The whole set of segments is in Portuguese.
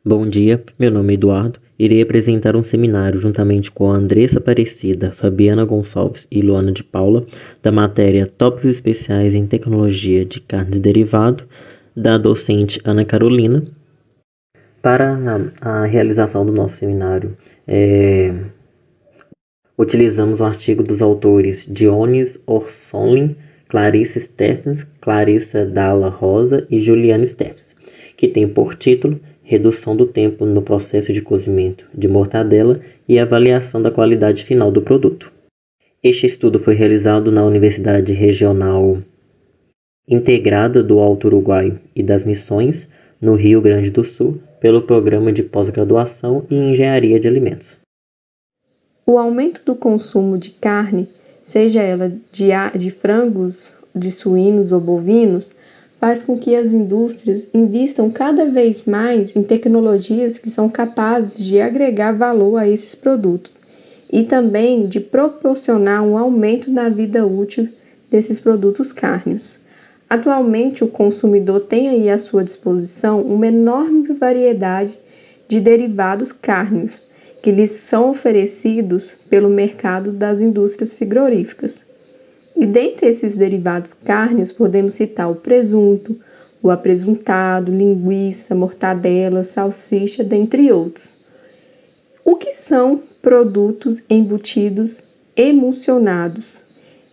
Bom dia, meu nome é Eduardo. Irei apresentar um seminário juntamente com a Andressa Aparecida, Fabiana Gonçalves e Luana de Paula, da matéria Tópicos Especiais em Tecnologia de Carne de Derivado, da docente Ana Carolina. Para a realização do nosso seminário, utilizamos o artigo dos autores Dionis Orsonlin, Clarissa Stephens, Clarissa Dalla Rosa e Juliana Stephens, que tem por título Redução do tempo no processo de cozimento de mortadela e avaliação da qualidade final do produto. Este estudo foi realizado na Universidade Regional Integrada do Alto Uruguai e das Missões, no Rio Grande do Sul, pelo Programa de Pós-Graduação em Engenharia de Alimentos. O aumento do consumo de carne, seja ela de frangos, de suínos ou bovinos, faz com que as indústrias invistam cada vez mais em tecnologias que são capazes de agregar valor a esses produtos e também de proporcionar um aumento na vida útil desses produtos cárneos. Atualmente, o consumidor tem aí à sua disposição uma enorme variedade de derivados cárneos que lhes são oferecidos pelo mercado das indústrias frigoríficas. E dentre esses derivados cárneos podemos citar o presunto, o apresuntado, linguiça, mortadela, salsicha, dentre outros. O que são produtos embutidos emulsionados?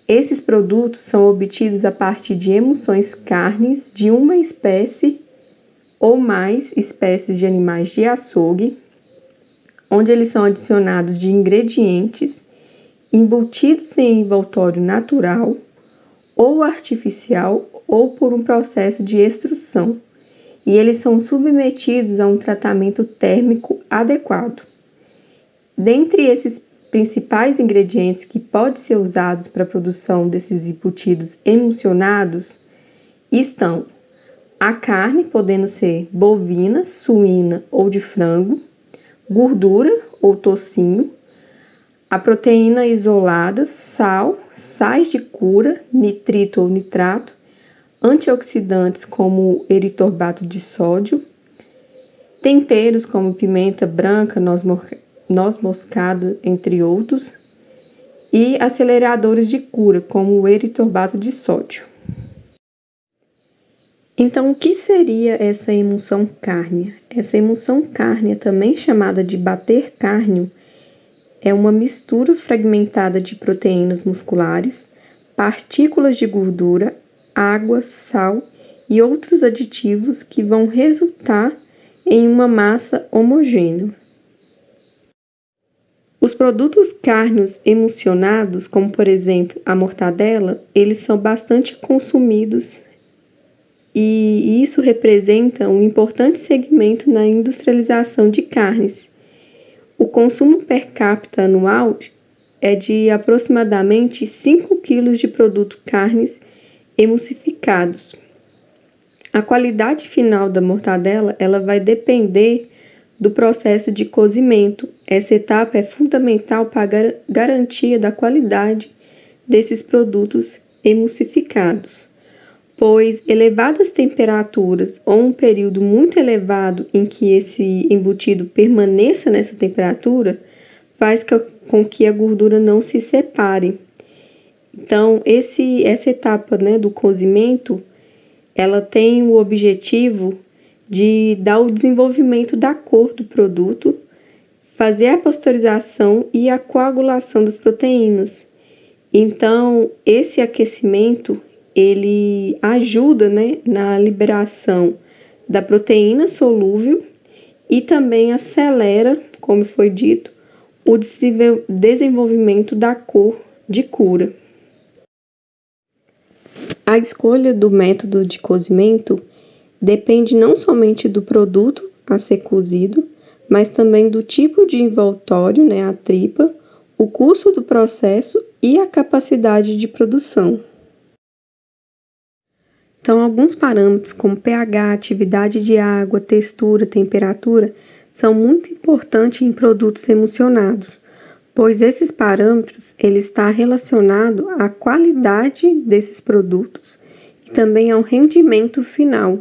Esses produtos são obtidos a partir de emulsões carnes de uma espécie ou mais espécies de animais de açougue, onde eles são adicionados de ingredientes embutidos em envoltório natural ou artificial ou por um processo de extrução, e eles são submetidos a um tratamento térmico adequado. Dentre esses principais ingredientes que podem ser usados para a produção desses embutidos emulsionados estão a carne, podendo ser bovina, suína ou de frango, gordura ou tocinho, a proteína isolada, sal, sais de cura, nitrito ou nitrato, antioxidantes como eritorbato de sódio, temperos como pimenta branca, noz moscada, entre outros, e aceleradores de cura como o eritorbato de sódio. Então, o que seria essa emulsão cárnea? Essa emulsão cárnea, também chamada de bater cárneo, é uma mistura fragmentada de proteínas musculares, partículas de gordura, água, sal e outros aditivos que vão resultar em uma massa homogênea. Os produtos cárneos emulsionados, como por exemplo a mortadela, eles são bastante consumidos e isso representa um importante segmento na industrialização de carnes. O consumo per capita anual é de aproximadamente 5 kg de produtos carnes emulsificados. A qualidade final da mortadela ela vai depender do processo de cozimento. Essa etapa é fundamental para a garantia da qualidade desses produtos emulsificados, pois elevadas temperaturas ou um período muito elevado em que esse embutido permaneça nessa temperatura faz com que a gordura não se separe. Então, essa etapa, do cozimento, ela tem o objetivo de dar o desenvolvimento da cor do produto, fazer a pasteurização e a coagulação das proteínas. Então, esse aquecimento ele ajuda na liberação da proteína solúvel e também acelera, como foi dito, o desenvolvimento da cor de cura. A escolha do método de cozimento depende não somente do produto a ser cozido, mas também do tipo de envoltório, a tripa, o custo do processo e a capacidade de produção. Então, alguns parâmetros como pH, atividade de água, textura, temperatura, são muito importantes em produtos emulsionados, pois esses parâmetros ele está relacionado à qualidade desses produtos e também ao rendimento final.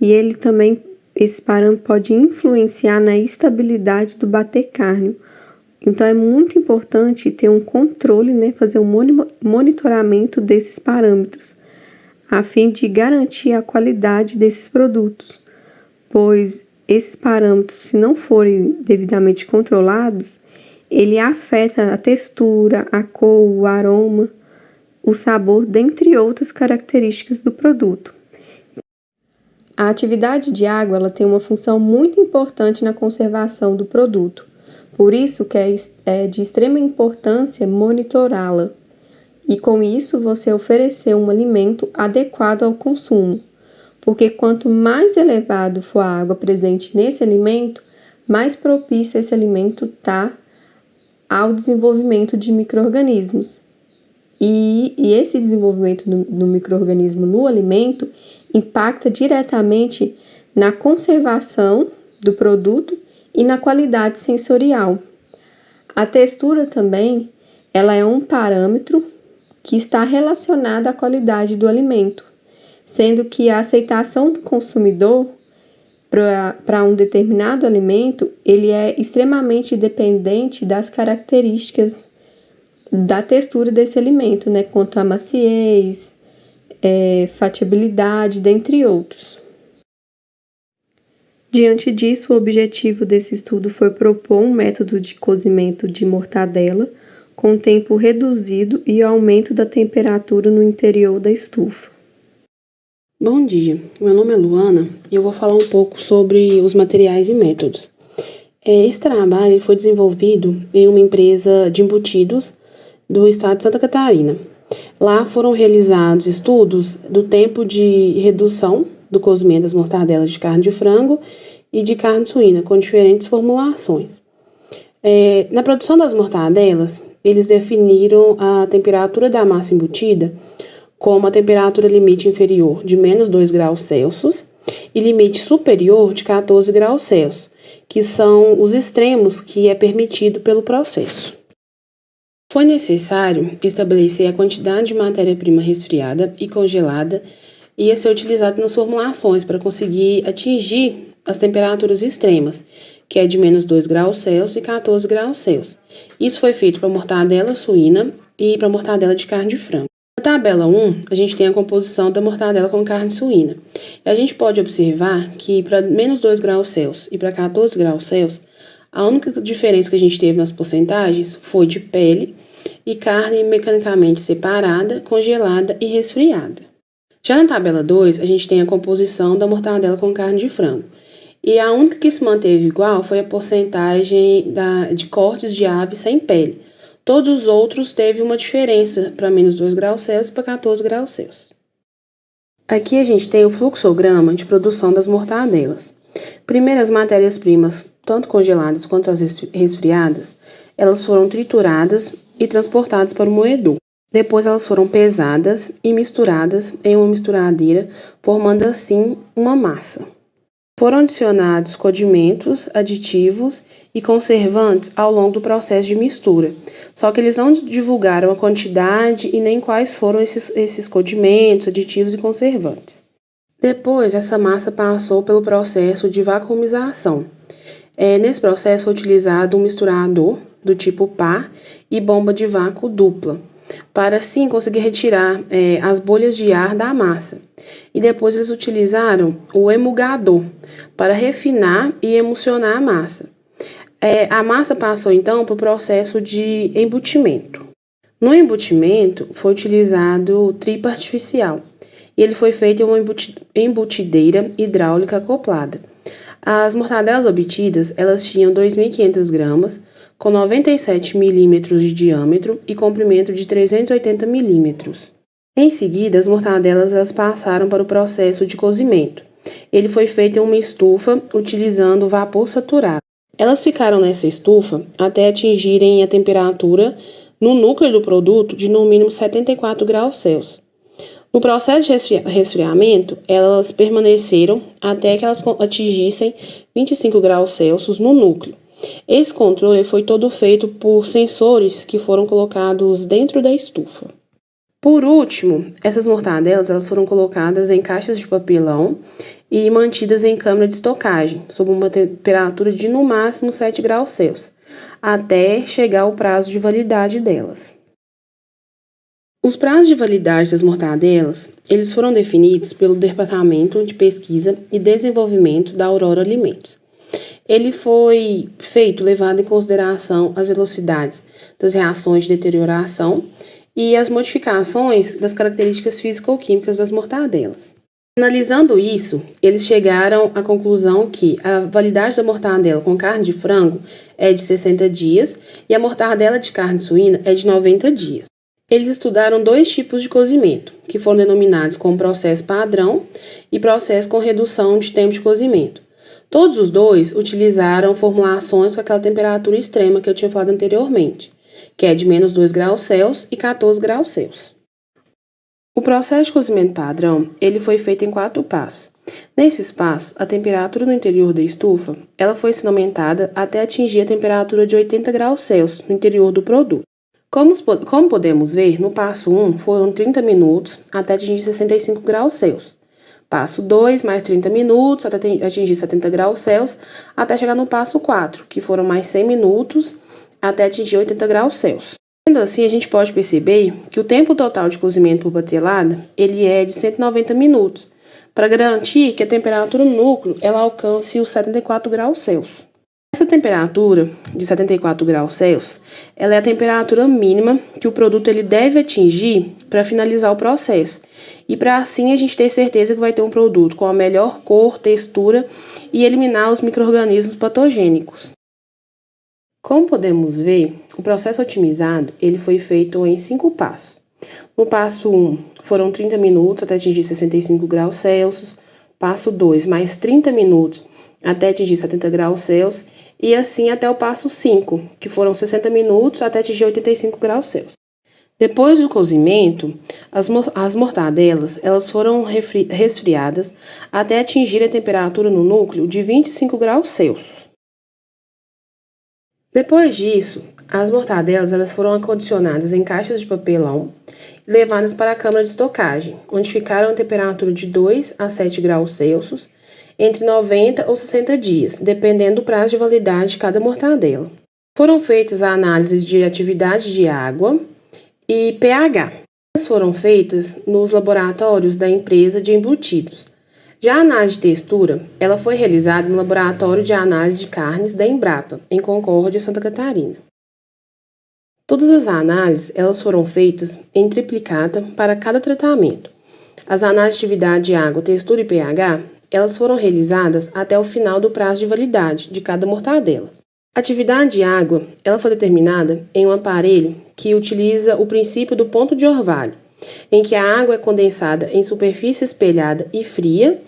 E ele também esse parâmetro pode influenciar na estabilidade do bater-cárneo. Então, é muito importante ter um controle, né, fazer um monitoramento desses parâmetros, a fim de garantir a qualidade desses produtos, pois esses parâmetros, se não forem devidamente controlados, ele afeta a textura, a cor, o aroma, o sabor, dentre outras características do produto. A atividade de água ela tem uma função muito importante na conservação do produto. Por isso que é de extrema importância monitorá-la. E com isso você oferecer um alimento adequado ao consumo. Porque quanto mais elevado for a água presente nesse alimento, mais propício esse alimento está ao desenvolvimento de micro-organismos. E esse desenvolvimento no micro-organismo no alimento impacta diretamente na conservação do produto e na qualidade sensorial. A textura também, ela é um parâmetro que está relacionado à qualidade do alimento, sendo que a aceitação do consumidor para um determinado alimento, ele é extremamente dependente das características da textura desse alimento, né, quanto à maciez, fatiabilidade, dentre outros. Diante disso, o objetivo desse estudo foi propor um método de cozimento de mortadela com tempo reduzido e aumento da temperatura no interior da estufa. Bom dia, meu nome é Luana e eu vou falar um pouco sobre os materiais e métodos. Esse trabalho foi desenvolvido em uma empresa de embutidos do estado de Santa Catarina. Lá foram realizados estudos do tempo de redução do cozimento das mortadelas de carne de frango e de carne suína, com diferentes formulações. Na produção das mortadelas, eles definiram a temperatura da massa embutida como a temperatura limite inferior de menos 2 graus Celsius e limite superior de 14 graus Celsius, que são os extremos que é permitido pelo processo. Foi necessário estabelecer a quantidade de matéria-prima resfriada e congelada e ia ser utilizado nas formulações para conseguir atingir as temperaturas extremas, que é de menos 2 graus Celsius e 14 graus Celsius. Isso foi feito para mortadela suína e para mortadela de carne de frango. Na tabela 1, a gente tem a composição da mortadela com carne suína. E a gente pode observar que para menos 2 graus Celsius e para 14 graus Celsius, a única diferença que a gente teve nas porcentagens foi de pele e carne mecanicamente separada, congelada e resfriada. Já na tabela 2, a gente tem a composição da mortadela com carne de frango. E a única que se manteve igual foi a porcentagem de cortes de ave sem pele. Todos os outros teve uma diferença para menos 2 graus Celsius e para 14 graus Celsius. Aqui a gente tem o fluxograma de produção das mortadelas. Primeiro, as matérias-primas, tanto congeladas quanto as resfriadas, elas foram trituradas e transportadas para o moedor. Depois elas foram pesadas e misturadas em uma misturadeira, formando assim uma massa. Foram adicionados condimentos, aditivos e conservantes ao longo do processo de mistura. Só que eles não divulgaram a quantidade e nem quais foram esses condimentos, aditivos e conservantes. Depois, essa massa passou pelo processo de vacuumização. Nesse processo foi utilizado um misturador do tipo par e bomba de vácuo dupla, para assim conseguir retirar as bolhas de ar da massa. E depois eles utilizaram o emulgador para refinar e emulsionar a massa. A massa passou então para o processo de embutimento. No embutimento foi utilizado tripa artificial e ele foi feito em uma embutideira hidráulica acoplada. As mortadelas obtidas elas tinham 2.500 gramas, com 97 milímetros de diâmetro e comprimento de 380 milímetros. Em seguida, as mortadelas elas passaram para o processo de cozimento. Ele foi feito em uma estufa utilizando vapor saturado. Elas ficaram nessa estufa até atingirem a temperatura no núcleo do produto de no mínimo 74 graus Celsius. No processo de resfriamento, elas permaneceram até que elas atingissem 25 graus Celsius no núcleo. Esse controle foi todo feito por sensores que foram colocados dentro da estufa. Por último, essas mortadelas elas foram colocadas em caixas de papelão e mantidas em câmara de estocagem, sob uma temperatura de no máximo 7 graus Celsius, até chegar ao prazo de validade delas. Os prazos de validade das mortadelas, eles foram definidos pelo Departamento de Pesquisa e Desenvolvimento da Aurora Alimentos. Ele foi levando em consideração as velocidades das reações de deterioração e as modificações das características físico-químicas das mortadelas. Analisando isso, eles chegaram à conclusão que a validade da mortadela com carne de frango é de 60 dias e a mortadela de carne suína é de 90 dias. Eles estudaram 2 tipos de cozimento, que foram denominados como processo padrão e processo com redução de tempo de cozimento. Todos os 2 utilizaram formulações com aquela temperatura extrema que eu tinha falado anteriormente, que é de menos 2 graus Celsius e 14 graus Celsius. O processo de cozimento padrão, ele foi feito em 4 passos. Nesses passos, a temperatura no interior da estufa, ela foi sendo aumentada até atingir a temperatura de 80 graus Celsius no interior do produto. Como podemos ver, no passo 1 foram 30 minutos até atingir 65 graus Celsius. Passo 2, mais 30 minutos até atingir 70 graus Celsius, até chegar no passo 4, que foram mais 100 minutos até atingir 80 graus Celsius. Sendo assim, a gente pode perceber que o tempo total de cozimento por batelada, ele é de 190 minutos, para garantir que a temperatura no núcleo ela alcance os 74 graus Celsius. Essa temperatura de 74 graus Celsius, ela é a temperatura mínima que o produto ele deve atingir para finalizar o processo. E para assim a gente ter certeza que vai ter um produto com a melhor cor, textura e eliminar os micro-organismos patogênicos. Como podemos ver, o processo otimizado ele foi feito em 5 passos. No passo 1, foram 30 minutos até atingir 65 graus Celsius. Passo 2, mais 30 minutos até atingir 70 graus Celsius, e assim até o passo 5, que foram 60 minutos até atingir 85 graus Celsius. Depois do cozimento, as mortadelas elas foram resfriadas até atingir a temperatura no núcleo de 25 graus Celsius. Depois disso, as mortadelas elas foram acondicionadas em caixas de papelão e levadas para a câmara de estocagem, onde ficaram a temperatura de 2 a 7 graus Celsius, entre 90 ou 60 dias, dependendo do prazo de validade de cada mortadela. Foram feitas a análises de atividade de água e pH. Elas foram feitas nos laboratórios da empresa de embutidos. Já a análise de textura, ela foi realizada no Laboratório de Análise de Carnes da Embrapa, em Concórdia, Santa Catarina. Todas as análises elas foram feitas em triplicata para cada tratamento. As análises de atividade de água, textura e pH, elas foram realizadas até o final do prazo de validade de cada mortadela. A atividade de água, ela foi determinada em um aparelho que utiliza o princípio do ponto de orvalho, em que a água é condensada em superfície espelhada e fria,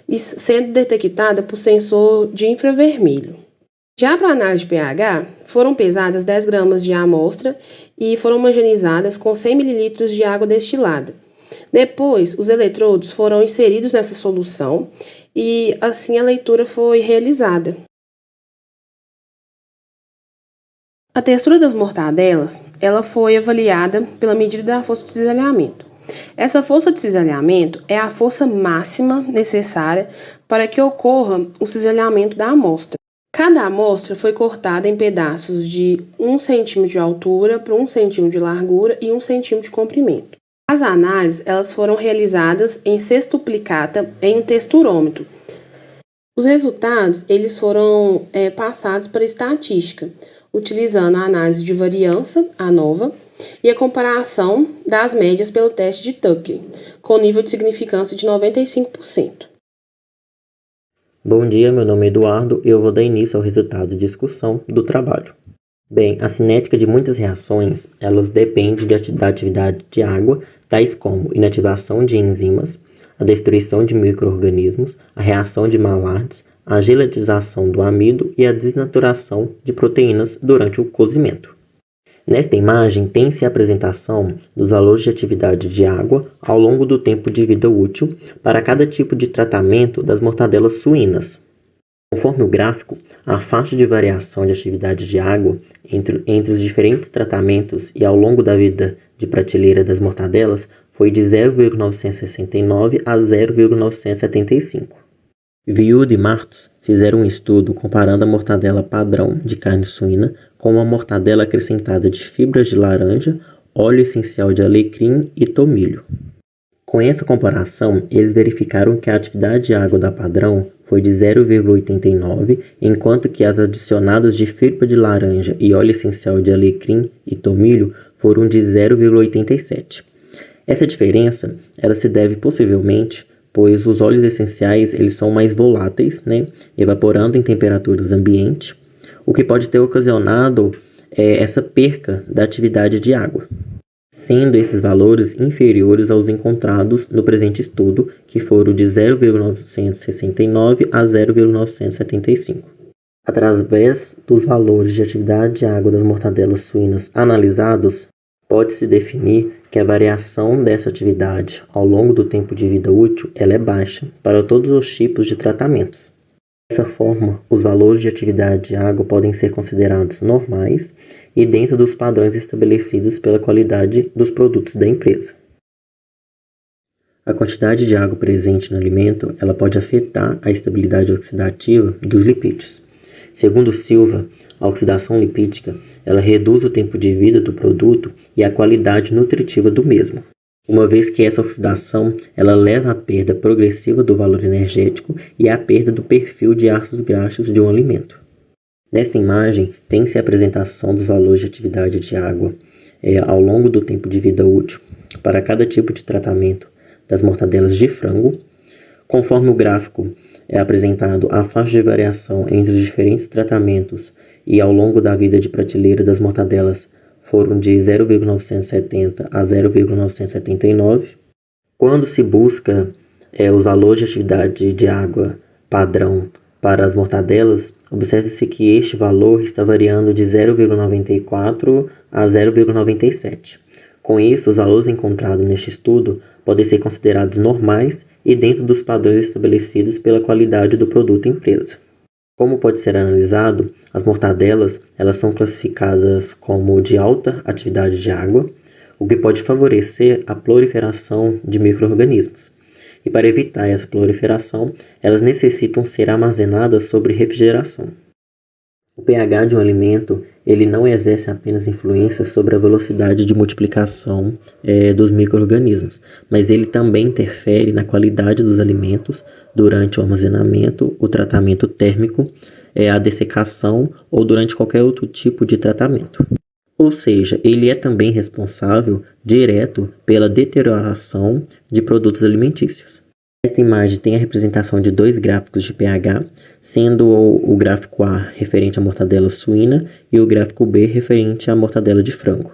e sendo detectada por sensor de infravermelho. Já para a análise de pH, foram pesadas 10 gramas de amostra e foram homogeneizadas com 100 ml de água destilada. Depois, os eletrodos foram inseridos nessa solução e assim a leitura foi realizada. A textura das mortadelas, ela foi avaliada pela medida da força de cisalhamento. Essa força de cisalhamento é a força máxima necessária para que ocorra o cisalhamento da amostra. Cada amostra foi cortada em pedaços de 1 cm de altura por 1 cm de largura e 1 cm de comprimento. As análises elas foram realizadas em sextuplicata em um texturômetro. Os resultados eles foram passados para a estatística, utilizando a análise de variância, a nova, e a comparação das médias pelo teste de Tucker, com nível de significância de 95%. Bom dia, meu nome é Eduardo e eu vou dar início ao resultado de discussão do trabalho. Bem, a cinética de muitas reações, elas dependem da atividade de água, tais como inativação de enzimas, a destruição de micro-organismos, a reação de Maillards, a gelatização do amido e a desnaturação de proteínas durante o cozimento. Nesta imagem, tem-se a apresentação dos valores de atividade de água ao longo do tempo de vida útil para cada tipo de tratamento das mortadelas suínas. Conforme o gráfico, a faixa de variação de atividade de água entre os diferentes tratamentos e ao longo da vida de prateleira das mortadelas foi de 0,969 a 0,975. Viuda e Martos fizeram um estudo comparando a mortadela padrão de carne suína com uma mortadela acrescentada de fibras de laranja, óleo essencial de alecrim e tomilho. Com essa comparação, eles verificaram que a atividade de água da padrão foi de 0,89, enquanto que as adicionadas de fibra de laranja e óleo essencial de alecrim e tomilho foram de 0,87. Essa diferença ela se deve possivelmente pois os óleos essenciais eles são mais voláteis, evaporando em temperaturas ambientes, o que pode ter ocasionado essa perca da atividade de água, sendo esses valores inferiores aos encontrados no presente estudo, que foram de 0,969 a 0,975. Através dos valores de atividade de água das mortadelas suínas analisados, pode-se definir que a variação dessa atividade ao longo do tempo de vida útil ela é baixa para todos os tipos de tratamentos. Dessa forma, os valores de atividade de água podem ser considerados normais e dentro dos padrões estabelecidos pela qualidade dos produtos da empresa. A quantidade de água presente no alimento ela pode afetar a estabilidade oxidativa dos lipídios. Segundo Silva, a oxidação lipídica ela reduz o tempo de vida do produto e a qualidade nutritiva do mesmo, uma vez que essa oxidação ela leva à perda progressiva do valor energético e à perda do perfil de ácidos graxos de um alimento. Nesta imagem, tem-se a apresentação dos valores de atividade de água ao longo do tempo de vida útil para cada tipo de tratamento das mortadelas de frango. Conforme o gráfico é apresentado a faixa de variação entre os diferentes tratamentos e ao longo da vida de prateleira das mortadelas foram de 0,970 a 0,979. Quando se busca os valores de atividade de água padrão para as mortadelas, observe-se que este valor está variando de 0,94 a 0,97. Com isso, os valores encontrados neste estudo podem ser considerados normais e dentro dos padrões estabelecidos pela qualidade do produto empresa. Como pode ser analisado, as mortadelas elas são classificadas como de alta atividade de água, o que pode favorecer a proliferação de micro-organismos. E para evitar essa proliferação, elas necessitam ser armazenadas sob refrigeração. O pH de um alimento ele não exerce apenas influência sobre a velocidade de multiplicação dos micro-organismos, mas ele também interfere na qualidade dos alimentos durante o armazenamento, o tratamento térmico, a dessecação ou durante qualquer outro tipo de tratamento. Ou seja, ele é também responsável direto pela deterioração de produtos alimentícios. Esta imagem tem a representação de dois gráficos de pH, sendo o gráfico A referente à mortadela suína e o gráfico B referente à mortadela de frango.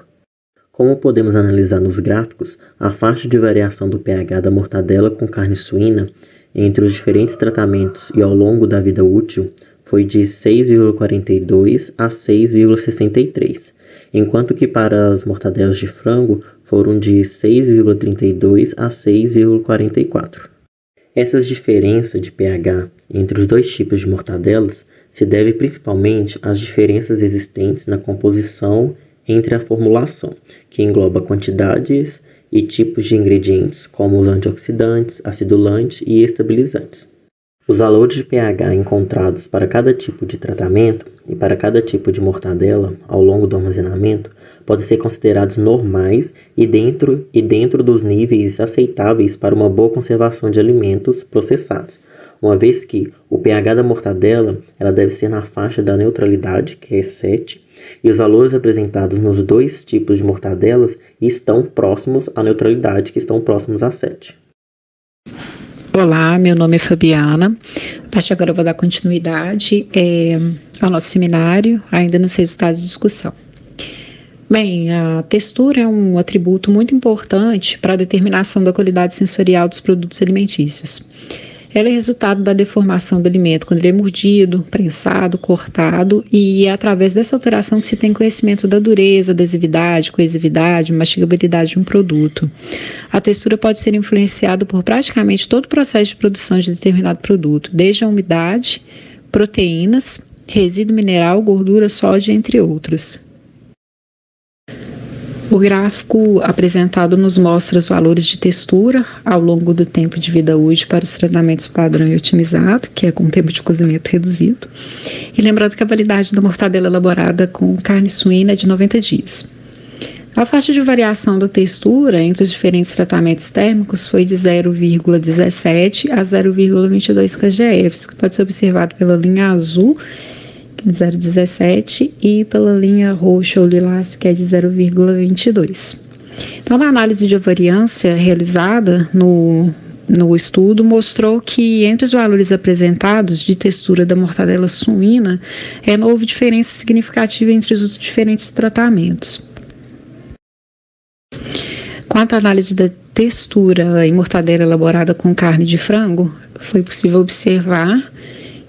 Como podemos analisar nos gráficos, a faixa de variação do pH da mortadela com carne suína entre os diferentes tratamentos e ao longo da vida útil foi de 6,42 a 6,63, enquanto que para as mortadelas de frango foram de 6,32 a 6,44. Essas diferenças de pH entre os dois tipos de mortadelas se deve principalmente às diferenças existentes na composição entre a formulação, que engloba quantidades e tipos de ingredientes, como os antioxidantes, acidulantes e estabilizantes. Os valores de pH encontrados para cada tipo de tratamento e para cada tipo de mortadela ao longo do armazenamento podem ser considerados normais e dentro dos níveis aceitáveis para uma boa conservação de alimentos processados, uma vez que o pH da mortadela ela deve ser na faixa da neutralidade, que é 7, e os valores apresentados nos dois tipos de mortadelas estão próximos à neutralidade, que estão próximos a 7. Olá, meu nome é Fabiana. A partir de agora eu vou dar continuidade ao nosso seminário, ainda nos resultados de discussão. Bem, a textura é um atributo muito importante para a determinação da qualidade sensorial dos produtos alimentícios. Ela é resultado da deformação do alimento quando ele é mordido, prensado, cortado, e é através dessa alteração que se tem conhecimento da dureza, adesividade, coesividade, mastigabilidade de um produto. A textura pode ser influenciada por praticamente todo o processo de produção de determinado produto, desde a umidade, proteínas, resíduo mineral, gordura, sódio, entre outros. O gráfico apresentado nos mostra os valores de textura ao longo do tempo de vida útil para os tratamentos padrão e otimizado, que é com tempo de cozimento reduzido. E lembrando que a validade da mortadela elaborada com carne suína é de 90 dias. A faixa de variação da textura entre os diferentes tratamentos térmicos foi de 0,17 a 0,22 kgf, que pode ser observado pela linha azul, que é de 0,17, e pela linha roxa ou lilás, que é de 0,22. Então, a análise de variância realizada no estudo mostrou que entre os valores apresentados de textura da mortadela suína, não houve diferença significativa entre os diferentes tratamentos. Quanto à análise da textura em mortadela elaborada com carne de frango, foi possível observar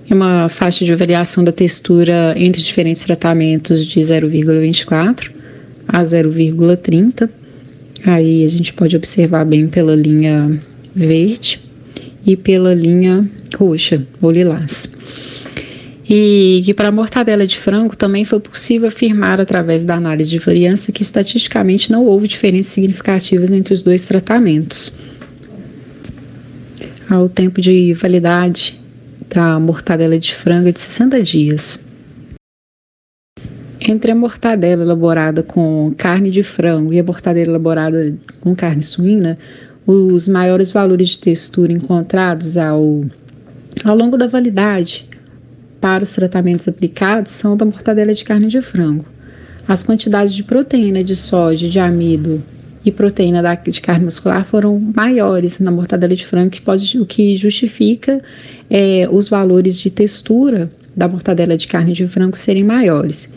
uma faixa de variação da textura entre os diferentes tratamentos de 0,24 a 0,30. Aí a gente pode observar bem pela linha verde e pela linha roxa ou lilás. E que para a mortadela de frango também foi possível afirmar através da análise de variância que estatisticamente não houve diferenças significativas entre os dois tratamentos. O tempo de validade da mortadela de frango é de 60 dias. Entre a mortadela elaborada com carne de frango e a mortadela elaborada com carne suína, os maiores valores de textura encontrados ao longo da validade para os tratamentos aplicados são da mortadela de carne de frango. As quantidades de proteína de soja, de amido e proteína de carne muscular foram maiores na mortadela de frango, o que justifica os valores de textura da mortadela de carne de frango serem maiores.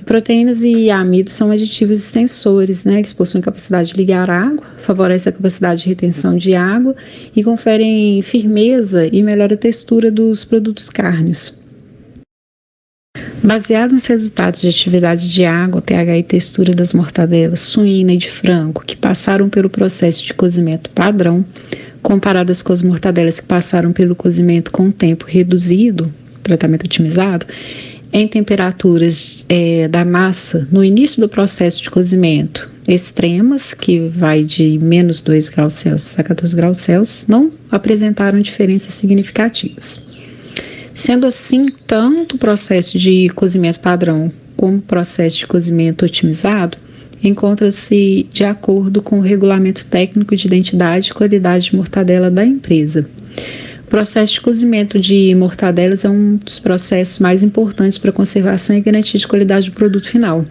Proteínas e amido são aditivos extensores, eles possuem capacidade de ligar água, favorecem a capacidade de retenção de água e conferem firmeza e melhora a textura dos produtos cárneos. Baseado nos resultados de atividade de água, pH e textura das mortadelas suína e de frango que passaram pelo processo de cozimento padrão, comparadas com as mortadelas que passaram pelo cozimento com tempo reduzido, tratamento otimizado, em temperaturas da massa no início do processo de cozimento extremas, que vai de menos 2 graus Celsius a 14 graus Celsius, não apresentaram diferenças significativas. Sendo assim, tanto o processo de cozimento padrão como o processo de cozimento otimizado encontra-se de acordo com o regulamento técnico de identidade e qualidade de mortadela da empresa. O processo de cozimento de mortadelas é um dos processos mais importantes para a conservação e garantia de qualidade do produto final.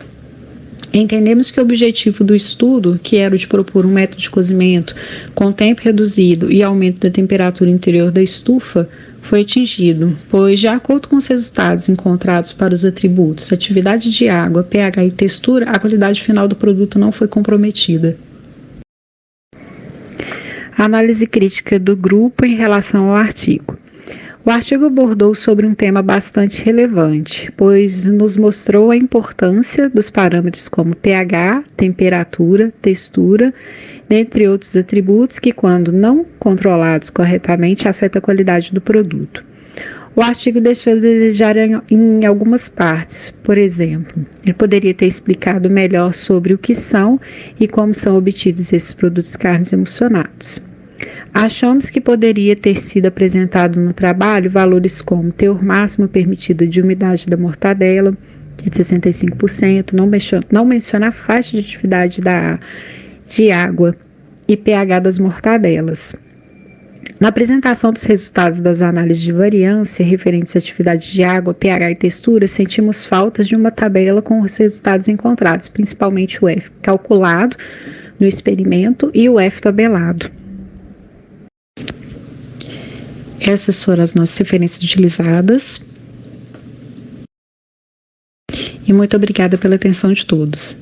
Entendemos que o objetivo do estudo, que era o de propor um método de cozimento com tempo reduzido e aumento da temperatura interior da estufa, foi atingido, pois, de acordo com os resultados encontrados para os atributos atividade de água, pH e textura, a qualidade final do produto não foi comprometida. Análise crítica do grupo em relação ao artigo. O artigo abordou sobre um tema bastante relevante, pois nos mostrou a importância dos parâmetros como pH, temperatura, textura, dentre outros atributos que, quando não controlados corretamente, afetam a qualidade do produto. O artigo deixou a desejar em algumas partes. Por exemplo, ele poderia ter explicado melhor sobre o que são e como são obtidos esses produtos carnes emulsionados. Achamos que poderia ter sido apresentado no trabalho valores como teor máximo permitido de umidade da mortadela, que é de 65%, não mencionar faixa de atividade de água e pH das mortadelas. Na apresentação dos resultados das análises de variância referentes à atividade de água, pH e textura, sentimos faltas de uma tabela com os resultados encontrados, principalmente o F calculado no experimento e o F tabelado. Essas foram as nossas referências utilizadas. E muito obrigada pela atenção de todos.